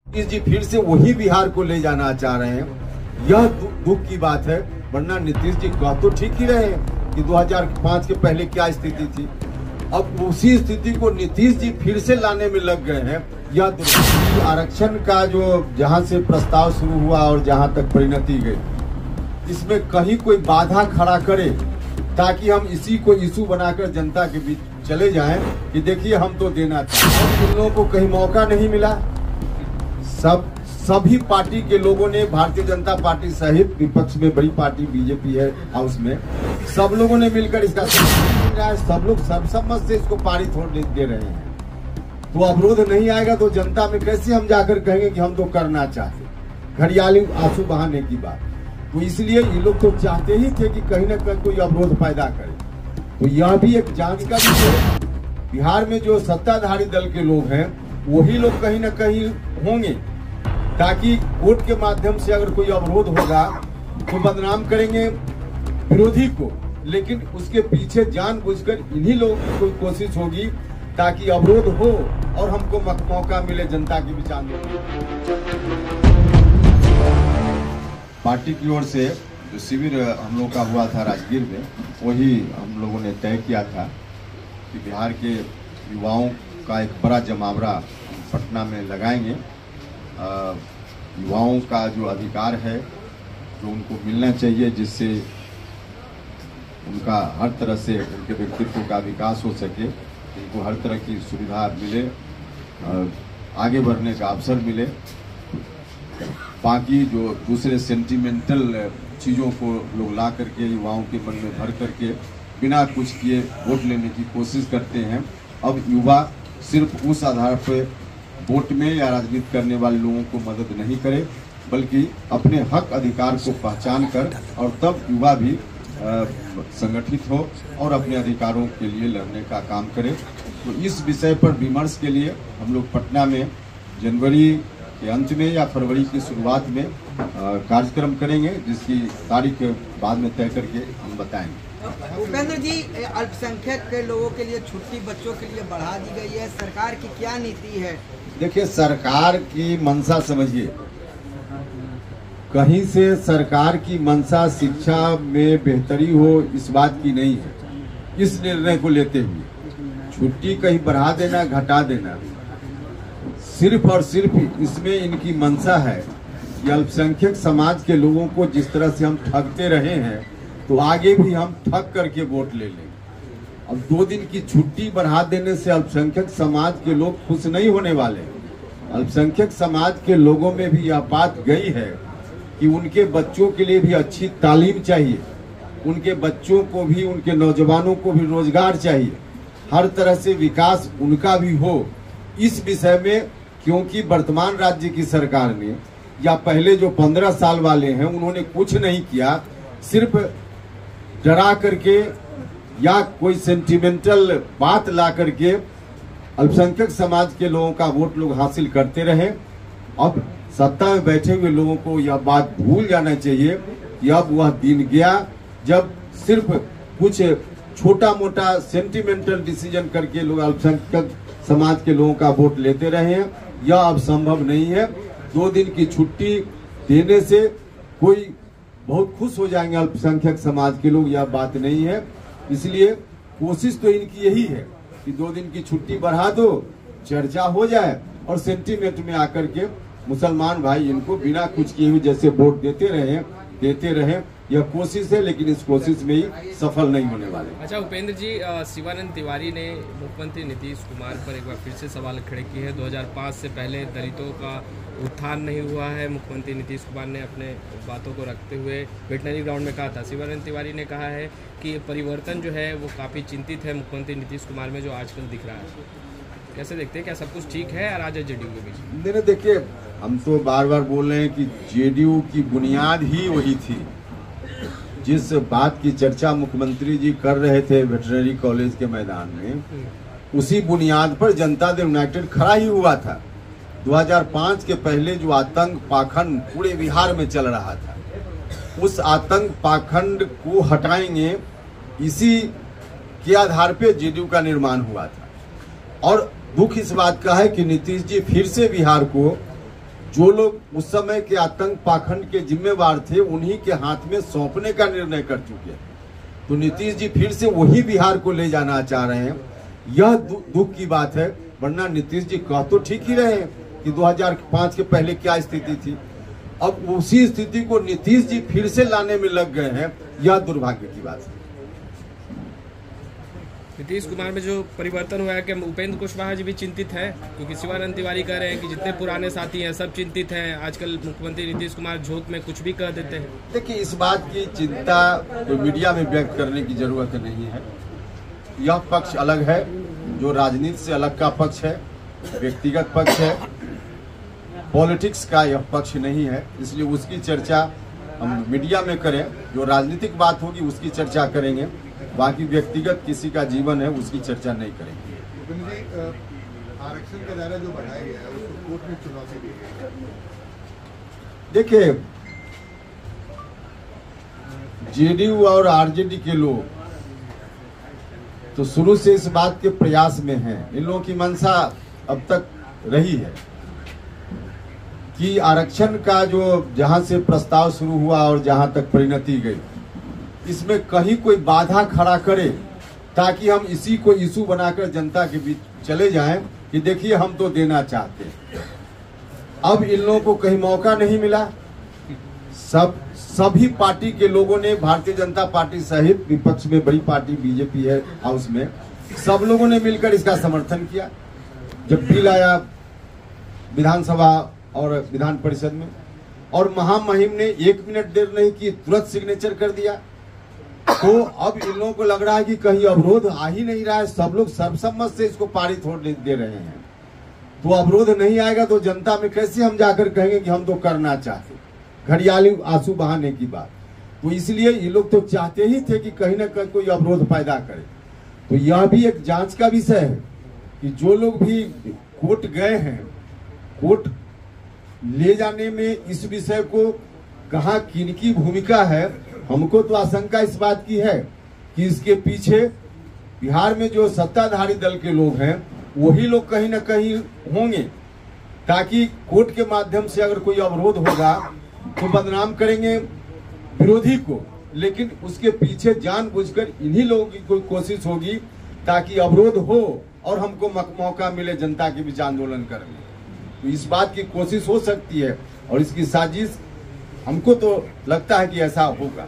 नीतीश जी फिर से वही बिहार को ले जाना चाह रहे हैं। यह दुख की बात है, वरना नीतीश जी कह तो ठीक ही रहे कि 2005 के पहले क्या स्थिति थी। अब उसी स्थिति को नीतीश जी फिर से लाने में लग गए हैं। यह आरक्षण का जो जहां से प्रस्ताव शुरू हुआ और जहां तक परिणति गई, इसमें कहीं कोई बाधा खड़ा करे ताकि हम इसी को इशू बनाकर जनता के बीच चले जाएं कि देखिए हम तो देना चाहते। इन लोगों को कहीं मौका नहीं मिला। सभी पार्टी के लोगों ने, भारतीय जनता पार्टी सहित विपक्ष में बड़ी पार्टी बीजेपी है हाउस में, सब लोगों ने मिलकर इसका सब लोग सर्वसम्मत से इसको पारित होने दे रहे हैं। तो अवरोध नहीं आएगा तो जनता में कैसे हम जाकर कहेंगे कि हम तो करना चाहते, घड़ियाली आंसू बहाने की बात। तो इसलिए ये लोग तो चाहते ही थे कि कहीं न कहीं कोई अवरोध पैदा करे। तो यह भी एक जांच का विषय है। बिहार में जो सत्ताधारी दल के लोग हैं वही लोग कहीं न कहीं होंगे, ताकि वोट के माध्यम से अगर कोई अवरोध होगा तो बदनाम करेंगे विरोधी को, लेकिन उसके पीछे जानबूझकर इन्हीं लोगों की कोई कोशिश होगी ताकि अवरोध हो और हमको मौका मिले जनता के विचार में। पार्टी की ओर से जो शिविर हम लोग का हुआ था राजगीर में, वही हम लोगों ने तय किया था कि बिहार के युवाओं का एक बड़ा जमावड़ा पटना में लगाएंगे। युवाओं का जो अधिकार है, जो उनको मिलना चाहिए, जिससे उनका हर तरह से उनके व्यक्तित्व का विकास हो सके, उनको हर तरह की सुविधा मिले, आगे बढ़ने का अवसर मिले। बाकी जो दूसरे सेंटिमेंटल चीज़ों को लोग ला करके युवाओं के मन में भर करके बिना कुछ किए वोट लेने की कोशिश करते हैं। अब युवा सिर्फ उस आधार पर वोट में या राजनीति करने वाले लोगों को मदद नहीं करे, बल्कि अपने हक अधिकार को पहचान कर और तब युवा भी संगठित हो और अपने अधिकारों के लिए लड़ने का काम करे। तो इस विषय पर विमर्श के लिए हम लोग पटना में जनवरी के अंत में या फरवरी की शुरुआत में कार्यक्रम करेंगे, जिसकी तारीख बाद में तय करके हम बताएंगे। उपेंद्र जी, अल्पसंख्यक के लोगों के लिए छुट्टी बच्चों के लिए बढ़ा दी गई है, सरकार की क्या नीति है? देखिए, सरकार की मंशा समझिए, कहीं से सरकार की मंशा शिक्षा में बेहतरी हो इस बात की नहीं है। इस निर्णय को लेते हुए छुट्टी कहीं बढ़ा देना, घटा देना, सिर्फ और सिर्फ इसमें इनकी मंशा है कि अल्पसंख्यक समाज के लोगों को जिस तरह से हम ठगते रहे हैं, तो आगे भी हम ठग करके वोट ले लेंगे। अब 2 दिन की छुट्टी बढ़ा देने से अल्पसंख्यक समाज के लोग खुश नहीं होने वाले। अल्पसंख्यक समाज के लोगों में भी यह बात गई है कि उनके बच्चों के लिए भी अच्छी तालीम चाहिए, उनके बच्चों को भी, उनके नौजवानों को भी रोजगार चाहिए, हर तरह से विकास उनका भी हो। इस विषय में क्योंकि वर्तमान राज्य की सरकार ने या पहले जो 15 साल वाले हैं उन्होंने कुछ नहीं किया, सिर्फ डरा करके या कोई सेंटिमेंटल बात ला करके अल्पसंख्यक समाज के लोगों का वोट लोग हासिल करते रहे। अब सत्ता में बैठे हुए लोगों को यह बात भूल जाना चाहिए कि अब वह दिन गया जब सिर्फ कुछ छोटा मोटा सेंटिमेंटल डिसीजन करके लोग अल्पसंख्यक समाज के लोगों का वोट लेते रहे हैं। यह अब संभव नहीं है। 2 दिन की छुट्टी देने से कोई बहुत खुश हो जाएंगे अल्पसंख्यक समाज के लोग, यह बात नहीं है। इसलिए कोशिश तो इनकी यही है कि 2 दिन की छुट्टी बढ़ा दो, चर्चा हो जाए और सेंटीमेंट में आकर के मुसलमान भाई इनको बिना कुछ किए हुए जैसे वोट देते रहे। यह कोशिश है, लेकिन इस कोशिश में ही सफल नहीं होने वाले। अच्छा उपेंद्र जी, शिवानंद तिवारी ने मुख्यमंत्री नीतीश कुमार पर एक बार फिर से सवाल खड़े किए हैं। 2005 से पहले दलितों का उत्थान नहीं हुआ है। मुख्यमंत्री नीतीश कुमार ने अपने बातों को रखते हुए वेटनरी ग्राउंड में कहा था। शिवानंद तिवारी ने कहा है कि परिवर्तन जो है वो काफ़ी चिंतित है मुख्यमंत्री नीतीश कुमार में जो आजकल दिख रहा है। कैसे देखते हैं, क्या सब कुछ ठीक है राजद जेडीयू के बीच? नहीं, देखिए, हम तो बार बार बोल रहे हैं कि जेडीयू की बुनियाद ही वही थी। जिस बात की चर्चा मुख्यमंत्री जी कर रहे थे वेटरनरी कॉलेज के मैदान में, उसी बुनियाद पर जनता दल यूनाइटेड खड़ा ही हुआ था। 2005 के पहले जो आतंक पाखंड पूरे बिहार में चल रहा था, उस आतंक पाखंड को हटाएंगे, इसी के आधार पे जेडीयू का निर्माण हुआ था। और दुख इस बात का है कि नीतीश जी फिर से बिहार को जो लोग उस समय के आतंक पाखंड के जिम्मेवार थे उन्हीं के हाथ में सौंपने का निर्णय कर चुके हैं। तो नीतीश जी फिर से वही बिहार को ले जाना चाह रहे हैं। यह दुख की बात है, वरना नीतीश जी कह तो ठीक ही रहे हैं कि 2005 के पहले क्या स्थिति थी। अब उसी स्थिति को नीतीश जी फिर से लाने में लग गए हैं, यह दुर्भाग्य की बात है। नीतीश कुमार में जो परिवर्तन हुआ है कि उपेंद्र कुशवाहा जी भी चिंतित हैं, क्योंकि शिवानंद तिवारी कह रहे हैं कि जितने पुराने साथी हैं सब चिंतित हैं। आजकल मुख्यमंत्री नीतीश कुमार झूठ में कुछ भी कह देते हैं। देखिए, इस बात की चिंता तो मीडिया में व्यक्त करने की जरूरत नहीं है। यह पक्ष अलग है, जो राजनीति से अलग का पक्ष है, व्यक्तिगत पक्ष है, पॉलिटिक्स का यह पक्ष नहीं है। इसलिए उसकी चर्चा हम मीडिया में करें, जो राजनीतिक बात होगी उसकी चर्चा करेंगे, बाकी व्यक्तिगत किसी का जीवन है उसकी चर्चा नहीं करेंगे। आरक्षण का दायरा जो बढ़ाया गया है उसको कोर्ट में चुनौती दी गई। देखिए, जेडीयू और आरजेडी के लोग तो शुरू से इस बात के प्रयास में हैं। इन लोगों की मंशा अब तक रही है कि आरक्षण का जो जहां से प्रस्ताव शुरू हुआ और जहां तक परिणति गई, इसमें कहीं कोई बाधा खड़ा करे ताकि हम इसी को इशू बनाकर जनता के बीच चले जाएं कि देखिए हम तो देना चाहते हैं। अब इन लोगों को कहीं मौका नहीं मिला। सभी पार्टी के लोगों ने, भारतीय जनता पार्टी सहित विपक्ष में बड़ी पार्टी बीजेपी है हाउस में, सब लोगों ने मिलकर इसका समर्थन किया। जब बिल आया विधानसभा और विधान परिषद में, और महामहिम ने 1 मिनट देर नहीं की, तुरंत सिग्नेचर कर दिया। तो अब इन लोगों को लग रहा है कि कहीं अवरोध आ ही नहीं रहा है, सब लोग सर्वसम्मत से इसको पारित होने दे रहे हैं। तो अवरोध नहीं आएगा तो जनता में कैसे हम जाकर कहेंगे कि हम तो करना चाहते, घड़ियाली आंसू बहाने की बात। तो इसलिए ये लोग तो चाहते ही थे कि कहीं ना कहीं कोई अवरोध पैदा करे। तो यह भी एक जांच का विषय है कि जो लोग भी कोर्ट गए हैं, कोर्ट ले जाने में इस विषय को कहाँ किनकी भूमिका है। हमको तो आशंका इस बात की है कि इसके पीछे बिहार में जो सत्ताधारी दल के लोग हैं वही लोग कहीं ना कहीं होंगे, ताकि कोर्ट के माध्यम से अगर कोई अवरोध होगा तो बदनाम करेंगे विरोधी को, लेकिन उसके पीछे जानबूझकर इन्हीं लोगों की कोई कोशिश होगी ताकि अवरोध हो और हमको मौका मिले जनता के बीच आंदोलन करने। तो इस बात की कोशिश हो सकती है और इसकी साजिश हमको तो लगता है कि ऐसा होगा।